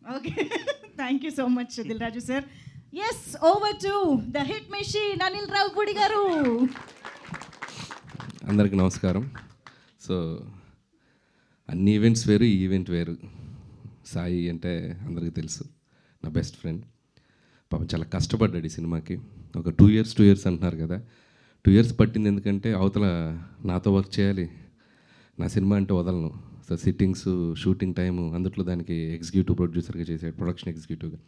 Okay. Thank you so much Dil Raju sir. Yes, over to the hit machine Anil Ravipudi గారు. అందరికీ నమస్కారం. So అన్ని events వేరు, ఈ ఈవెంట్ వేరు. సాయి అంటే అందరికీ తెలుసు, నా బెస్ట్ ఫ్రెండ్. పాపం చాలా కష్టపడ్డాడు ఈ సినిమాకి. ఒక 2 ఇయర్స్ అంటున్నారు కదా, 2 ఇయర్స్ పట్టింది. ఎందుకంటే అవతల నాతో వర్క్ చేయాలి, నా సినిమా అంటే వదలను. సో సిట్టింగ్స్, షూటింగ్ టైము, అందుట్లో దానికి ఎగ్జిక్యూటివ్ ప్రొడ్యూసర్గా చేసాడు, ప్రొడక్షన్ ఎగ్జిక్యూటివ్గా.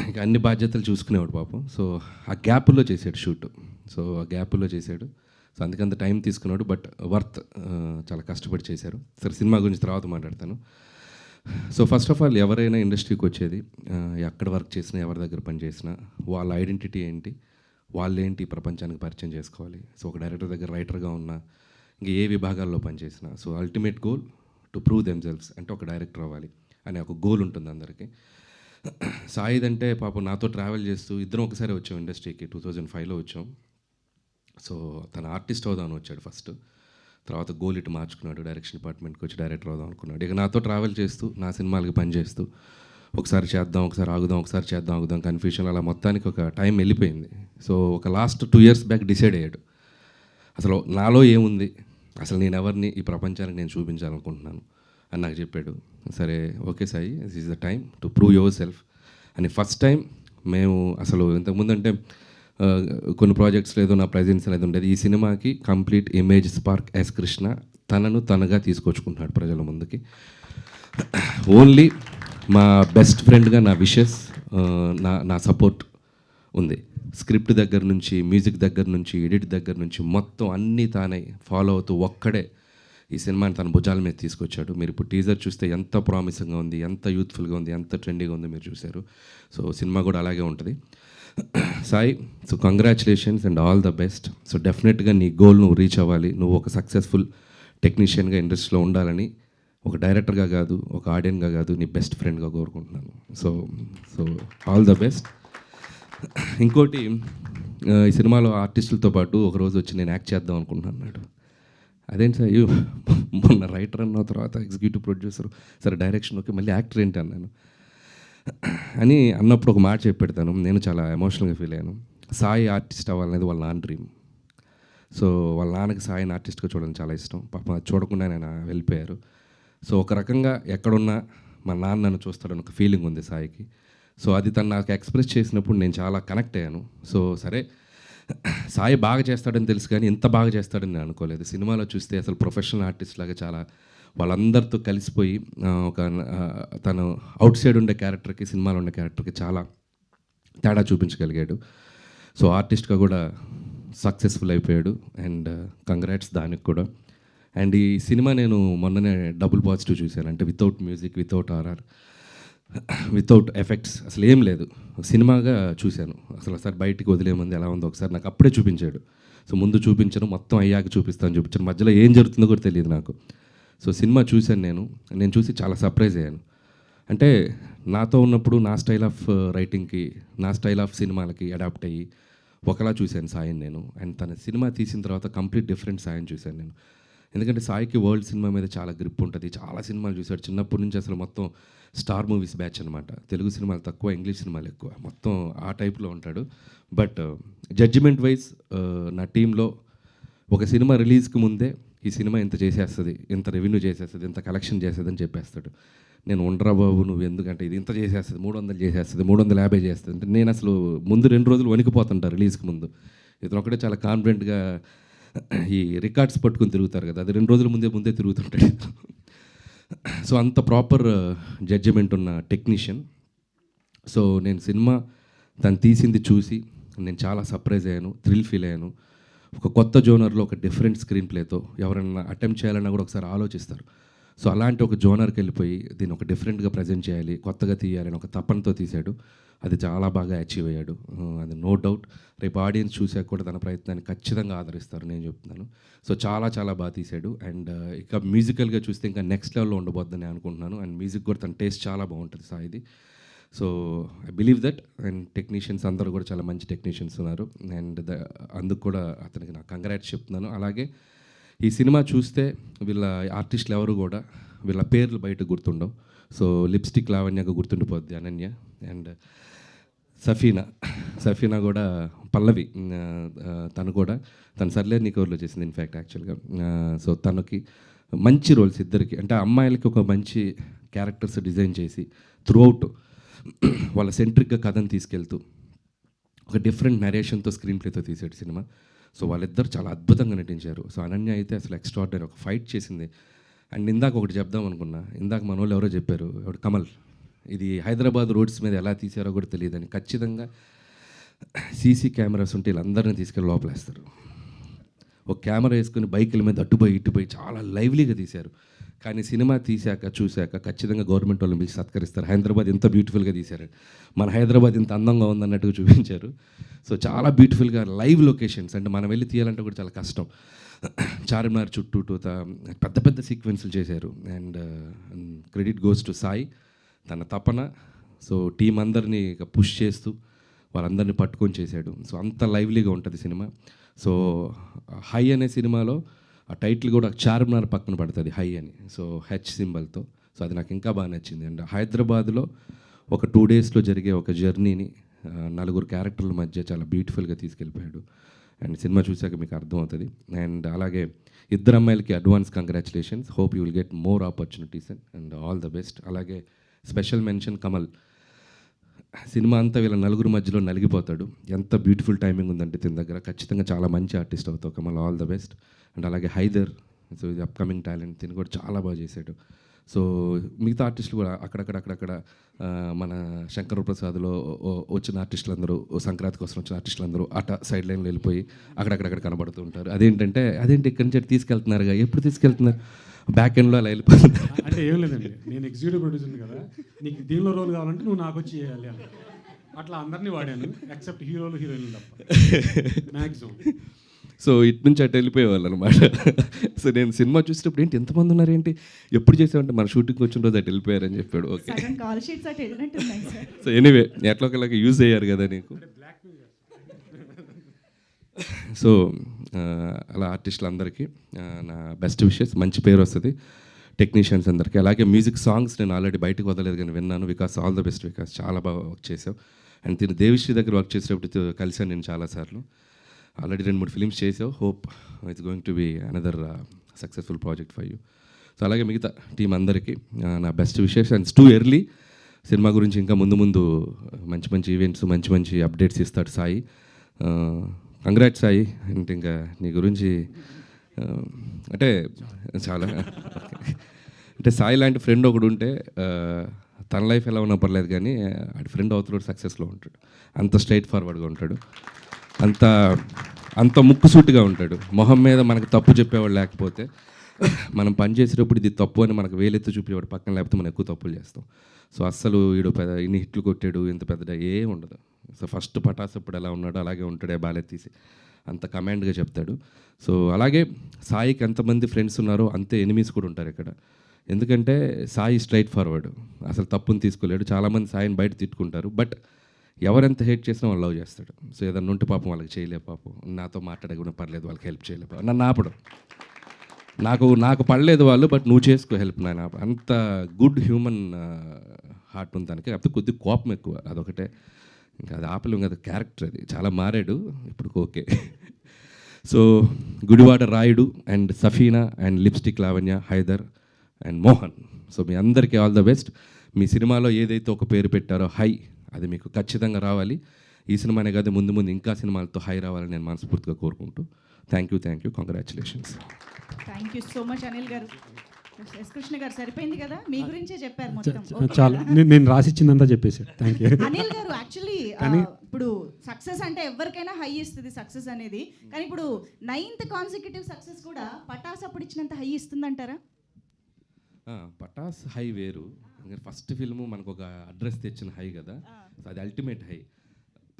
ఇంకా అన్ని బాధ్యతలు చూసుకునేవాడు పాపం. సో ఆ గ్యాప్లో చేసాడు షూట్. సో ఆ గ్యాప్లో చేశాడు. సో అందుకంత టైం తీసుకున్నాడు, బట్ వర్త్. చాలా కష్టపడి చేశారు. సరే, సినిమా గురించి తర్వాత మాట్లాడతాను. సో ఫస్ట్ ఆఫ్ ఆల్, ఎవరైనా ఇండస్ట్రీకి వచ్చేది, ఎక్కడ వర్క్ చేసినా, ఎవరి దగ్గర పని చేసినా, వాళ్ళ ఐడెంటిటీ ఏంటి, వాళ్ళేంటి ప్రపంచానికి పరిచయం చేసుకోవాలి. సో ఒక డైరెక్టర్ దగ్గర రైటర్గా ఉన్నా, ఇంకా ఏ విభాగాల్లో పనిచేసినా, so ultimate goal to prove themselves, అంటే ఒక డైరెక్టర్ అవ్వాలి అనే ఒక గోల్ ఉంటుంది అందరికీ. సాయిద్ అంటే పాపం నాతో ట్రావెల్ చేస్తూ ఇద్దరం ఒకసారి వచ్చాం ఇండస్ట్రీకి. 2005లో వచ్చాం. సో తన ఆర్టిస్ట్ అవుదామని వచ్చాడు ఫస్ట్. తర్వాత గోల్ ఇటు మార్చుకున్నాడు, డైరెక్షన్ డిపార్ట్మెంట్కి వచ్చి డైరెక్టర్ అవుదాం అనుకున్నాడు. ఇక నాతో ట్రావెల్ చేస్తూ, నా సినిమాలకి పనిచేస్తూ, ఒకసారి చేద్దాం, ఒకసారి ఆగుదాం, ఒకసారి చేద్దాం, ఆగుదాం, కన్ఫ్యూషన్, అలా మొత్తానికి ఒక టైం వెళ్ళిపోయింది. సో ఒక లాస్ట్ 2 ఇయర్స్ బ్యాక్ డిసైడ్ అయ్యాడు, అసలు నాలో ఏముంది, అసలు నేను ఎవరిని ఈ ప్రపంచానికి నేను చూపించాలనుకుంటున్నాను అని నాకు చెప్పాడు. సరే, okay Sai, this is the time to prove your self అని ఫస్ట్ టైం మేము అసలు ఇంతకుముందు అంటే కొన్ని ప్రాజెక్ట్స్ లేదు, నా ప్రజెన్స్ అనేది ఉండేది. ఈ సినిమాకి complete image spark S Krishna తనను తనగా తీసుకొచ్చుకుంటున్నాడు ప్రజల ముందుకి. ఓన్లీ మా బెస్ట్ ఫ్రెండ్గా నా విషెస్, నా సపోర్ట్ ఉంది. స్క్రిప్ట్ దగ్గర నుంచి, మ్యూజిక్ దగ్గర నుంచి, ఎడిట్ దగ్గర నుంచి మొత్తం అన్నీ తానే ఫాలో అవుతూ ఒక్కడే ఈ సినిమాని తన భుజాల మీద తీసుకొచ్చాడు. మీరు ఇప్పుడు టీజర్ చూస్తే ఎంత ప్రామిసింగ్గా ఉంది, ఎంత యూత్ఫుల్గా ఉంది, ఎంత ట్రెండీగా ఉంది మీరు చూశారు. సో సినిమా కూడా అలాగే ఉంటుంది. Sai, so congratulations and all the best. So డెఫినెట్గా నీ గోల్ నువ్వు రీచ్ అవ్వాలి. నువ్వు ఒక సక్సెస్ఫుల్ టెక్నీషియన్గా ఇండస్ట్రీలో ఉండాలని, ఒక డైరెక్టర్గా కాదు, ఒక ఆడియన్గా కాదు, నీ బెస్ట్ ఫ్రెండ్గా కోరుకుంటున్నాను. So so all the best. ఇంకోటి, ఈ సినిమాలో ఆర్టిస్టులతో పాటు ఒకరోజు వచ్చి నేను యాక్ట్ చేద్దాం అనుకుంటున్నాను అన్నాడు. అదేంటి సార్, మొన్న రైటర్ అన్న తర్వాత ఎగ్జిక్యూటివ్ ప్రొడ్యూసర్, సరే డైరెక్షన్ ఓకే, మళ్ళీ యాక్టర్ ఏంటి అన్నాను. అని అన్నప్పుడు ఒక మాట చెప్పి పెడతాను, నేను చాలా ఎమోషనల్గా ఫీల్ అయ్యాను. సాయి ఆర్టిస్ట్ అవ్వాలనేది వాళ్ళ నాన్న డ్రీమ్. సో వాళ్ళ నాన్నకి సాయిని ఆర్టిస్ట్గా చూడడం చాలా ఇష్టం. పాపం అది చూడకుండా నేను వెళ్ళిపోయారు. సో ఒక రకంగా ఎక్కడున్నా మా నాన్న నన్ను చూస్తాడని ఒక ఫీలింగ్ ఉంది సాయికి. సో అది తను నాకు ఎక్స్ప్రెస్ చేసినప్పుడు నేను చాలా కనెక్ట్ అయ్యాను. సో సరే, సాయి బాగా చేస్తాడని తెలుసు, కానీ ఇంత బాగా చేస్తాడని నేను అనుకోలేదు. సినిమాలో చూస్తే అసలు ప్రొఫెషనల్ ఆర్టిస్ట్ లాగా చాలా వాళ్ళందరితో కలిసిపోయి తను అవుట్ సైడ్ ఉండే క్యారెక్టర్కి, సినిమాలో ఉండే క్యారెక్టర్కి చాలా తేడా చూపించగలిగాడు. సో ఆర్టిస్ట్గా కూడా సక్సెస్ఫుల్ అయిపోయాడు. అండ్ కంగ్రాట్స్ దానికి కూడా. అండ్ ఈ సినిమా నేను మొన్ననే డబుల్ పాజిటివ్ చూశాను. అంటే without music, without RR, without effects, అసలు ఏం లేదు, సినిమాగా చూశాను. అసలు బయటికి వదిలేమంది ఎలా ఉందో ఒకసారి నాకు అప్పుడే చూపించాడు. సో ముందు చూపించను, మొత్తం అయ్యాక చూపించాను. మధ్యలో ఏం జరుగుతుందో కూడా తెలియదు నాకు. సో సినిమా చూశాను నేను చూసి చాలా సర్ప్రైజ్ అయ్యాను. అంటే నాతో ఉన్నప్పుడు నా స్టైల్ ఆఫ్ రైటింగ్కి, నా స్టైల్ ఆఫ్ సినిమాలకి అడాప్ట్ అయ్యి ఒకలా చూశాను సాయిని నేను. అండ్ తన సినిమా తీసిన తర్వాత కంప్లీట్ డిఫరెంట్ సాయిని చూశాను నేను. ఎందుకంటే సాయికి వరల్డ్ సినిమా మీద చాలా గ్రిప్ ఉంటుంది. చాలా సినిమాలు చూశాడు చిన్నప్పటి నుంచి. అసలు మొత్తం స్టార్ మూవీస్ బ్యాచ్ అనమాట. తెలుగు సినిమాలు తక్కువ, ఇంగ్లీష్ సినిమాలు ఎక్కువ, మొత్తం ఆ టైప్లో ఉంటాడు. బట్ జడ్జిమెంట్ వైజ్ నా టీంలో ఒక సినిమా రిలీజ్కి ముందే ఈ సినిమా ఇంత చేసేస్తుంది, ఇంత రెవెన్యూ చేసేస్తుంది, ఇంత కలెక్షన్ చేస్తుంది అని చెప్పేస్తాడు. నేను ఉండరా బాబు, నువ్వు ఎందుకంటే ఇది ఇంత చేసేస్తుంది, 300 చేసేస్తుంది, 350 చేస్తుంది అంటే నేను అసలు ముందు 2 రోజులు వణికిపోతుంటా రిలీజ్కి ముందు. ఇతను ఒకటే చాలా కాన్ఫిడెంట్గా ఈ రికార్డ్స్ పట్టుకుని తిరుగుతారు కదా, అది 2 రోజుల ముందే తిరుగుతుంటాడు. సో అంత ప్రాపర్ జడ్జిమెంట్ ఉన్న టెక్నీషియన్. సో నేను సినిమా తను తీసింది చూసి నేను చాలా సర్ప్రైజ్ అయ్యాను, థ్రిల్ ఫీల్ అయ్యాను. ఒక కొత్త జోనర్లో ఒక డిఫరెంట్ స్క్రీన్ ప్లేతో ఎవరైనా అటెంప్ట్ చేయాలన్నా కూడా ఒకసారి ఆలోచిస్తారు. సో అలాంటి ఒక జోనర్కి వెళ్ళిపోయి దీన్ని ఒక డిఫరెంట్గా ప్రజెంట్ చేయాలి, కొత్తగా తీయాలని ఒక తపనతో తీశాడు. అది చాలా బాగా అచీవ్ అయ్యాడు, అది నో డౌట్. రేపు ఆడియన్స్ చూసాక కూడా తన ప్రయత్నాన్ని ఖచ్చితంగా ఆదరిస్తారు, నేను చెప్తున్నాను. సో చాలా చాలా బాగా తీశాడు. అండ్ ఇక మ్యూజికల్గా చూస్తే ఇంకా నెక్స్ట్ లెవెల్లో ఉండబోద్దని అనుకుంటున్నాను. అండ్ మ్యూజిక్ కూడా తన టేస్ట్ చాలా బాగుంటుంది సాయిది. So I believe that. And technicians అందరూ కూడా చాలా మంచి టెక్నీషియన్స్ ఉన్నారు. అండ్ అందుకు కూడా అతనికి నాకు కంగ్రాట్స్ చెప్తున్నాను. అలాగే ఈ సినిమా చూస్తే వీళ్ళ ఆర్టిస్టులు ఎవరు కూడా వీళ్ళ పేర్లు బయట గుర్తుండవు. సో లిప్స్టిక్ లావణ్యగా గుర్తుండిపోద్ది అనన్య. అండ్ సఫీనా కూడా పల్లవి, తను కూడా తను సర్లే నీకోర్లో చేసింది ఇన్ఫ్యాక్ట్ యాక్చువల్గా. సో తనకి మంచి రోల్స్ ఇద్దరికి, అంటే అమ్మాయిలకి ఒక మంచి క్యారెక్టర్స్ డిజైన్ చేసి త్రూఅవుట్ వాళ్ళ సెంట్రిక్గా కథను తీసుకెళ్తూ ఒక డిఫరెంట్ నరేషన్తో స్క్రీన్ ప్లేతో తీసాడు సినిమా. సో వాళ్ళిద్దరు చాలా అద్భుతంగా నటించారు. సో అనన్య అయితే అసలు ఎక్స్ట్రాడినరీ ఒక ఫైట్ చేసింది. అండ్ ఇందాక ఒకటి చెప్దాం అనుకున్నా, ఇందాక మన వాళ్ళు ఎవరో చెప్పారు, ఎవరు కమల్, ఇది హైదరాబాద్ రోడ్స్ మీద ఎలా తీసారో కూడా తెలియదని. ఖచ్చితంగా సీసీ కెమెరాస్ ఉంటే వీళ్ళందరినీ తీసుకెళ్ళి లోపలేస్తారు. ఒక కెమెరా వేసుకుని బైకుల మీద అటుపోయి ఇటుపోయి చాలా లైవ్లీగా తీశారు. కానీ సినిమా చూశాక ఖచ్చితంగా గవర్నమెంట్ వాళ్ళని పిలిచి సత్కరిస్తారు. హైదరాబాద్ ఎంత బ్యూటిఫుల్గా తీశారు, మన హైదరాబాద్ ఇంత అందంగా ఉందన్నట్టుగా చూపించారు. సో చాలా బ్యూటిఫుల్గా లైవ్ లొకేషన్స్, అంటే మనం వెళ్ళి తీయాలంటే కూడా చాలా కష్టం. చార్మినార్ చుట్టూ పెద్ద పెద్ద సీక్వెన్స్లు చేశారు. And credit goes to Sai, తన తపన. సో టీం అందరినీ పుష్ చేస్తూ వాళ్ళందరినీ పట్టుకొని చేశాడు. సో అంత లైవ్లీగా ఉంటుంది సినిమా. సో హై అనే సినిమాలో ఆ టైటిల్ కూడా చార్మినార్ పక్కన పడుతుంది హై అని, సో హెచ్ సింబల్తో. సో అది నాకు ఇంకా బాగా నచ్చింది. అండ్ హైదరాబాద్లో ఒక 2 డేస్లో జరిగే ఒక జర్నీని 4 క్యారెక్టర్ల మధ్య చాలా బ్యూటిఫుల్గా తీసుకెళ్ళిపోయాడు. అండ్ సినిమా చూశాక మీకు అర్థమవుతుంది. అండ్ అలాగే ఇద్దరు అమ్మాయిలకి advance congratulations, hope you will get more opportunities and all the best. అలాగే స్పెషల్ మెన్షన్ కమల్, సినిమా అంతా వీళ్ళ 4 మధ్యలో నలిగిపోతాడు. ఎంత బ్యూటిఫుల్ టైమింగ్ ఉందంటే దీని దగ్గర. ఖచ్చితంగా చాలా మంచి ఆర్టిస్ట్ అవుతావు Kamal, all the best. And అలాగే హైదర్, సో ఇది అప్కమింగ్ టాలెంట్, దీన్ని కూడా చాలా బాగా చేశాడు. సో మిగతా ఆర్టిస్టులు కూడా అక్కడక్కడ మన శంకర్ ప్రసాద్లో వచ్చిన ఆర్టిస్టులు అందరూ, సంక్రాంతి కోసం వచ్చిన ఆర్టిస్టులు అందరూ అట సైడ్ లైన్లో వెళ్ళిపోయి అక్కడక్కడ కనబడుతూ ఉంటారు. అదేంటి ఇక్కడి నుంచి తీసుకెళ్తున్నారుగా, ఎప్పుడు తీసుకెళ్తున్నారు, బ్యాక్ ఎండ్లో అలా వెళ్ళిపోతున్నారు. అంటే ఏం లేదండి, నేను ఎగ్జిక్యూటివ్ ప్రొడ్యూసర్ కదా, నీకు దీనిలో రోల్ కావాలంటే నువ్వు నాకు వచ్చి చేయాలి అని అట్లా అందరినీ వాడాను, ఎక్సెప్ట్ హీరోలు హీరోయిన్లు తప్ప మ్యాక్సిమం. సో ఇటు నుంచి అటు వెళ్ళిపోయేవాళ్ళు అనమాట. సో నేను సినిమా చూసేటప్పుడు ఏంటి ఎంతమంది ఉన్నారేంటి, ఎప్పుడు చేసామంటే మన షూటింగ్కి వచ్చిన రోజు అటు వెళ్ళిపోయారని చెప్పాడు. ఓకే, సో ఎనీవే ఎట్లొకలాగా యూజ్ అయ్యారు కదా నీకు. సో అలా ఆర్టిస్టులందరికీ నా బెస్ట్ విషెస్, మంచి పేరు వస్తుంది టెక్నీషియన్స్ అందరికీ. అలాగే మ్యూజిక్ సాంగ్స్ నేను ఆల్రెడీ బయటకు వదలేదు కానీ విన్నాను. Vikas all the best Vikas, చాలా బాగా వర్క్ చేసావు. అండ్ తిని దేవిశ్రీ దగ్గర వర్క్ చేసేటప్పుడు కలిసాను నేను చాలాసార్లు. ఆల్రెడీ 2-3 ఫిలిమ్స్ చేసావు. Hope it's going to be another successful project for you. So అలాగే మిగతా టీం అందరికీ నా best wishes. And too early, cinema గురించి ఇంకా ముందు మంచి మంచి ఈవెంట్స్, మంచి అప్డేట్స్ ఇస్తాడు సాయి. కంగ్రాట్స్ సాయి. అంటే ఇంకా నీ గురించి అంటే చాలా అంటే సాయి లాంటి ఫ్రెండ్ ఒకడు ఉంటే తన లైఫ్ ఎలా ఉన్నా పర్లేదు కానీ ఆడి ఫ్రెండ్ అవుతున్నాడు సక్సెస్లో ఉంటాడు. అంత స్ట్రైట్ ఫార్వర్డ్గా ఉంటాడు, అంత ముక్కుసూటిగా ఉంటాడు. మొహం మీద మనకు తప్పు చెప్పేవాడు లేకపోతే, మనం పని చేసేటప్పుడు ఇది తప్పు అని మనకు వేలెత్తి చూపేవాడు పక్కన, లేకపోతే మనం ఎక్కువ తప్పులు చేస్తాం. సో అస్సలు వీడు ఇన్ని హిట్లు కొట్టాడు ఇంత పెద్ద ఏం ఉండదు. సో ఫస్ట్ పటాస్ అప్పుడు ఎలా ఉన్నాడో అలాగే ఉంటాడే, బాలెత్తీసి అంత కమాండ్గా చెప్తాడు. సో అలాగే సాయికి ఎంతమంది ఫ్రెండ్స్ ఉన్నారో అంతే ఎనిమీస్ కూడా ఉంటారు ఇక్కడ. ఎందుకంటే సాయి స్ట్రైట్ ఫార్వర్డ్, అసలు తప్పుని తీసుకోలేడు. చాలామంది సాయిని బయట తిట్టుకుంటారు, బట్ ఎవరెంత హేట్ చేసినా వాళ్ళు లవ్ చేస్తాడు. సో ఏదన్నా ఉంటే పాపం వాళ్ళకి చేయలే, పాపం నాతో మాట్లాడకుండా పర్లేదు, వాళ్ళకి హెల్ప్ చేయలేదు, నన్ను ఆపడం, నాకు పడలేదు వాళ్ళు, బట్ నువ్వు చేసుకో హెల్ప్ నాయన. అంత గుడ్ హ్యూమన్ హార్ట్ ఉంది దానికి. కాకపోతే కొద్దిగా కోపం ఎక్కువ, అదొకటే. ఇంకా అది ఆపలేం కదా, క్యారెక్టర్ అది. చాలా మారాడు ఇప్పుడు, okay. So Gudivada Rayudu and Safina and lipstick Lavanya, Haidar and Mohan, so మీ అందరికీ ఆల్ ద బెస్ట్. మీ సినిమాలో ఏదైతే ఒక పేరు పెట్టారో హై, అది మీకు ఖచ్చితంగా రావాలి. ఈ సినిమానే కాదు, ముందు ఇంకా సినిమాలతో హై రావాలని నేను మనస్ఫూర్తిగా కోరుకుంటూ thank you, congratulations. Thank you so much Anil గారు. ఎస్ కృష్ణ గారు సరిపోయింది కదా, మీ గురించే చెప్పారు మొత్తం. చాలా నేను రాసిచ్చిందంతా చెప్పేశారు. Thank you. అనిల్ గారు యాక్చువల్లీ ఇప్పుడు సక్సెస్ అంటే ఎవరికైనా హై ఇస్తుంది సక్సెస్ అనేది, కానీ ఇప్పుడు 9th కాన్సిక్యూటివ్ సక్సెస్ కూడా పటాస్ అప్పుడు ఇచ్చినంత హై ఇస్తుందంటారా? పటాస్ హై వేరు, ఫస్ట్ ఫిల్ము మనకు ఒక అడ్రస్ తెచ్చిన హై కదా, సో అది అల్టిమేట్ హై.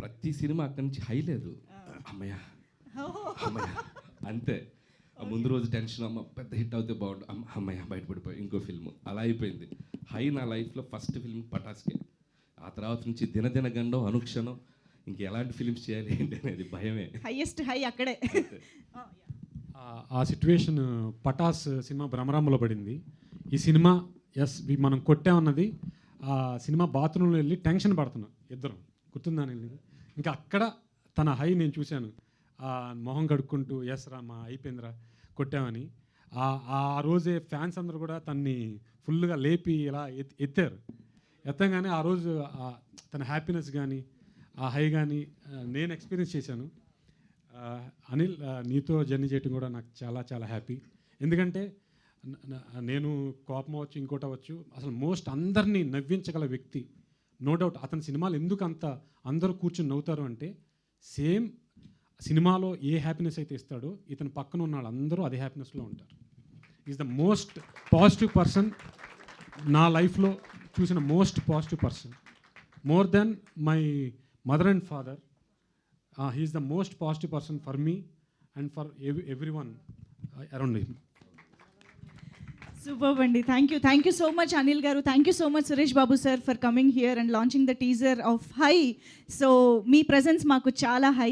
ప్రతి సినిమా అక్కడి నుంచి హై లేదు, అమ్మయ్య అంతే. ముందు రోజు టెన్షన్, అమ్మ పెద్ద హిట్ అవుతే బాగుండు, అమ్మయ్య బయటపడిపోయి ఇంకో ఫిల్మ్, అలా అయిపోయింది. హై నా లైఫ్లో ఫస్ట్ ఫిల్మ్ పటాస్కే. ఆ తర్వాత నుంచి దినదిన గండం, అనుక్షణం ఇంక ఎలాంటి ఫిల్మ్స్ చేయాలి ఏంటి అనేది భయమే. హైయెస్ట్ హై అక్కడే. ఆ సిచ్యువేషన్ పటాస్ సినిమా భ్రమరాంలో పడింది. ఈ సినిమా ఎస్ మనం కొట్టామన్నది ఆ సినిమా బాత్రూంలో వెళ్ళి టెన్షన్ పడుతున్నాం ఇద్దరం, గుర్తుందా నేను? ఇంకా అక్కడ తన హై నేను చూశాను, ఆ మొహం కడుక్కుంటూ ఎస్ రా మా అయిపోయిందిరా కొట్టామని. ఆ రోజే ఫ్యాన్స్ అందరూ కూడా తన్ని ఫుల్గా లేపి ఇలా ఎత్తారు. ఎత్తగానే ఆ రోజు తన హ్యాపీనెస్ కానీ ఆ హై కానీ నేను ఎక్స్పీరియన్స్ చేశాను. అనిల్, నీతో జర్నీ చేయటం కూడా నాకు చాలా చాలా హ్యాపీ. ఎందుకంటే నేను కోపం అవ్వచ్చు, ఇంకోటి అవ్వచ్చు, అసలు మోస్ట్ అందరినీ నవ్వించగల వ్యక్తి. నో డౌట్ అతని సినిమాలు ఎందుకు అంత అందరూ కూర్చొని నవ్వుతారు అంటే, సేమ్ సినిమాలో ఏ హ్యాపీనెస్ అయితే ఇస్తాడో ఇతని పక్కన ఉన్న వాళ్ళందరూ అదే హ్యాపీనెస్లో ఉంటారు. Is the most positive person నా లైఫ్లో చూసిన most positive person. More than my mother and father, he is the most positive person for me and for every one around him. Super అండి. Thank you so much Anil garu. Thank you so much Suresh Babu sir for coming here and launching the teaser of హై. So మీ presence మాకు చాలా high